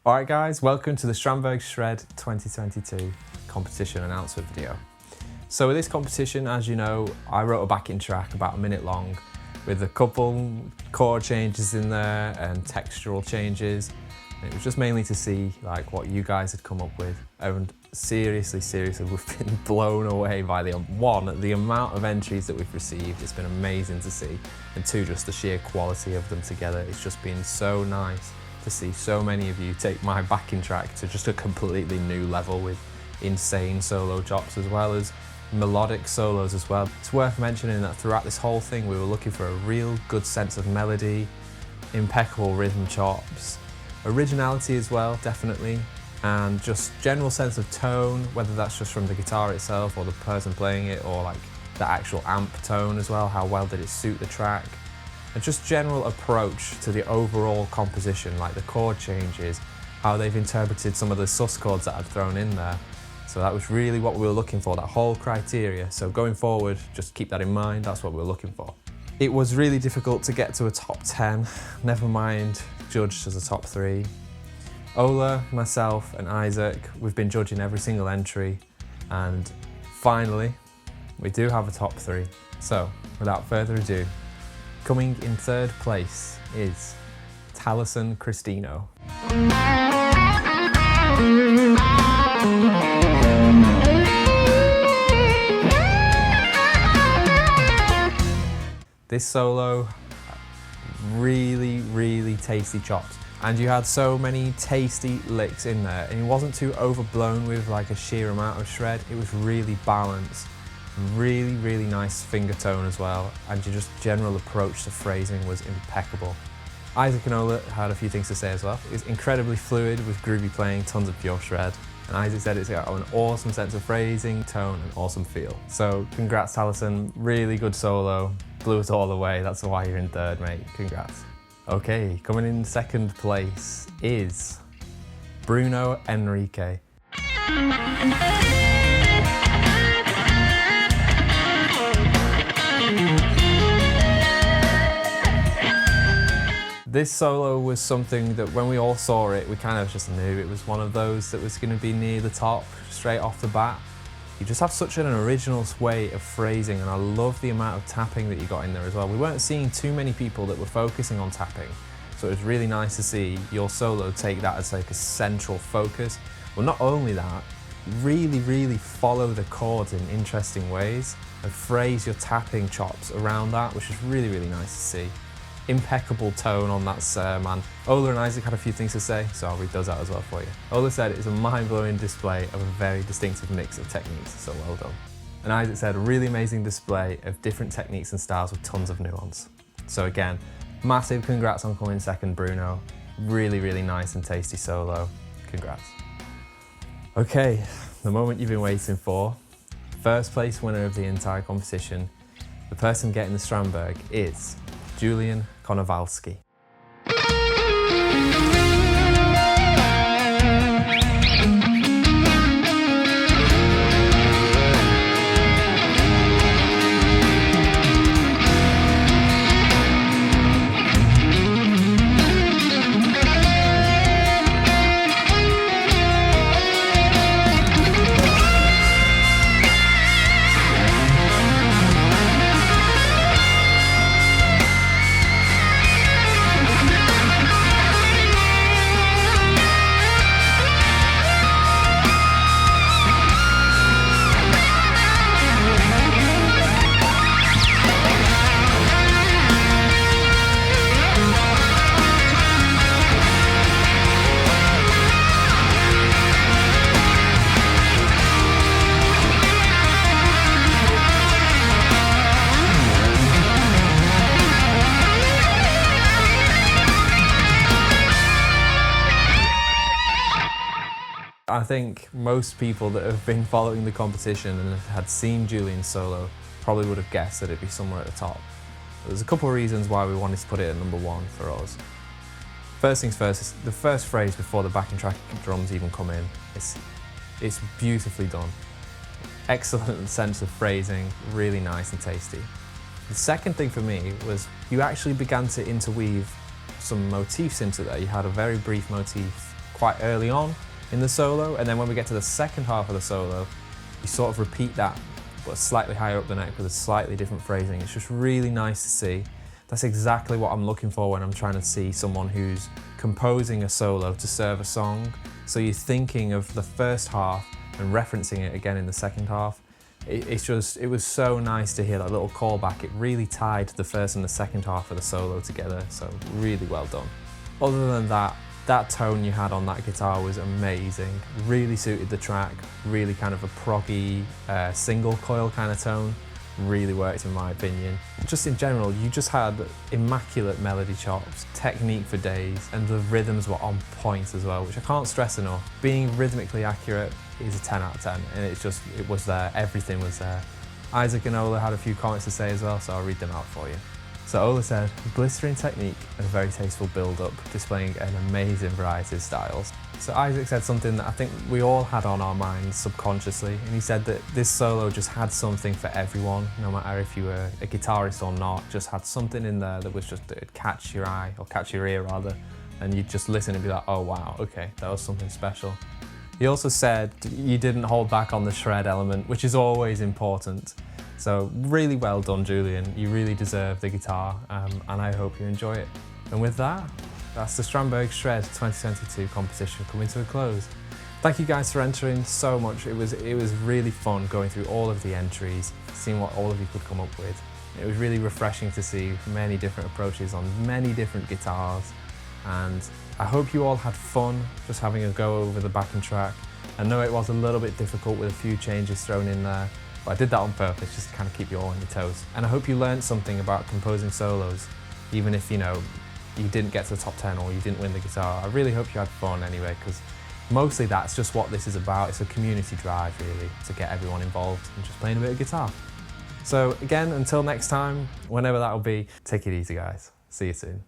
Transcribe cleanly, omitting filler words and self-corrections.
Alright guys, welcome to the Strandberg Shred 2022 competition announcement video. So with this competition, as you know, I wrote a backing track about a minute long with a couple chord changes in there and textural changes. And it was just mainly to see like what you guys had come up with. And seriously, we've been blown away by the amount of entries that we've received. It's been amazing to see. And two, just the sheer quality of them together. It's just been so nice to see so many of you take my backing track to just a completely new level with insane solo chops as well as melodic solos as well. It's worth mentioning that throughout this whole thing we were looking for a real good sense of melody, impeccable rhythm chops, originality as well, definitely, and just general sense of tone, whether that's just from the guitar itself or the person playing it or like the actual amp tone as well, how well did it suit the track. And just general approach to the overall composition, like the chord changes, how they've interpreted some of the sus chords that I'd thrown in there. So that was really what we were looking for, that whole criteria. So going forward, just keep that in mind, that's what we were looking for. It was really difficult to get to a top 10, never mind judged as a top 3. Ola, myself and Isaac, we've been judging every single entry, and finally, we do have a top 3. So without further ado, coming in third place is Taliesin Cristino. This solo, really tasty chops. And you had so many tasty licks in there, and it wasn't too overblown with like a sheer amount of shred. It was really balanced. Really nice finger tone as well, and your just general approach to phrasing was impeccable. Isaac and Ola had a few things to say as well. It was incredibly fluid with groovy playing, tons of pure shred. And Isaac said it's got an awesome sense of phrasing, tone, and awesome feel. So congrats Taliesin, really good solo, blew it all away. That's why you're in third, mate. Congrats. Okay, coming in second place is Bruno Enrique. This solo was something that when we all saw it, we kind of just knew it was one of those that was going to be near the top straight off the bat. You just have such an original way of phrasing, and I love the amount of tapping that you got in there as well. We weren't seeing too many people that were focusing on tapping, so it was really nice to see your solo take that as like a central focus. Well, not only that, really follow the chords in interesting ways and phrase your tapping chops around that, which is really nice to see. Impeccable tone on that man. Ola and Isaac had a few things to say, so I'll read those out as well for you. Ola said it's a mind-blowing display of a very distinctive mix of techniques, so well done. And Isaac said a really amazing display of different techniques and styles with tons of nuance. So again, massive congrats on coming second, Bruno. Really nice and tasty solo. Congrats. Okay, the moment you've been waiting for. First place winner of the entire competition. The person getting the Strandberg is Julian Konowalski. I think most people that have been following the competition and had seen Julian's solo probably would have guessed that it'd be somewhere at the top. There's a couple of reasons why we wanted to put it at number 1 for us. First things first, the first phrase before the backing track drums even come in, it's beautifully done. Excellent sense of phrasing, really nice and tasty. The second thing for me was you actually began to interweave some motifs into there. You had a very brief motif quite early on in the solo, and then when we get to the second half of the solo, you sort of repeat that, but slightly higher up the neck with a slightly different phrasing. It's just really nice to see. That's exactly what I'm looking for when I'm trying to see someone who's composing a solo to serve a song. So you're thinking of the first half and referencing it again in the second half. It was so nice to hear that little callback. It really tied the first and the second half of the solo together, so really well done. Other than that, that tone you had on that guitar was amazing. Really suited the track, really kind of a proggy, single coil kind of tone. Really worked in my opinion. Just in general, you just had immaculate melody chops, technique for days, and the rhythms were on point as well, which I can't stress enough. Being rhythmically accurate is a 10 out of 10, and it was there, everything was there. Isaac and Ola had a few comments to say as well, so I'll read them out for you. So Ola said, blistering technique and a very tasteful build-up, displaying an amazing variety of styles. So Isaac said something that I think we all had on our minds subconsciously, and he said that this solo just had something for everyone, no matter if you were a guitarist or not, just had something in there that was just, it'd catch your eye, or catch your ear rather, and you'd just listen and be like, oh wow, okay, that was something special. He also said you didn't hold back on the shred element, which is always important. So really well done, Julian. You really deserve the guitar, and I hope you enjoy it. And with that, that's the Strandberg Shred 2022 competition coming to a close. Thank you guys for entering so much. It was really fun going through all of the entries, seeing what all of you could come up with. It was really refreshing to see many different approaches on many different guitars, and I hope you all had fun just having a go over the backing track. I know it was a little bit difficult with a few changes thrown in there, but I did that on purpose just to kind of keep you all on your toes. And I hope you learned something about composing solos, even if, you know, you didn't get to the top 10 or you didn't win the guitar. I really hope you had fun anyway, because mostly that's just what this is about. It's a community drive really, to get everyone involved and just playing a bit of guitar. So again, until next time, whenever that'll be, take it easy guys. See you soon.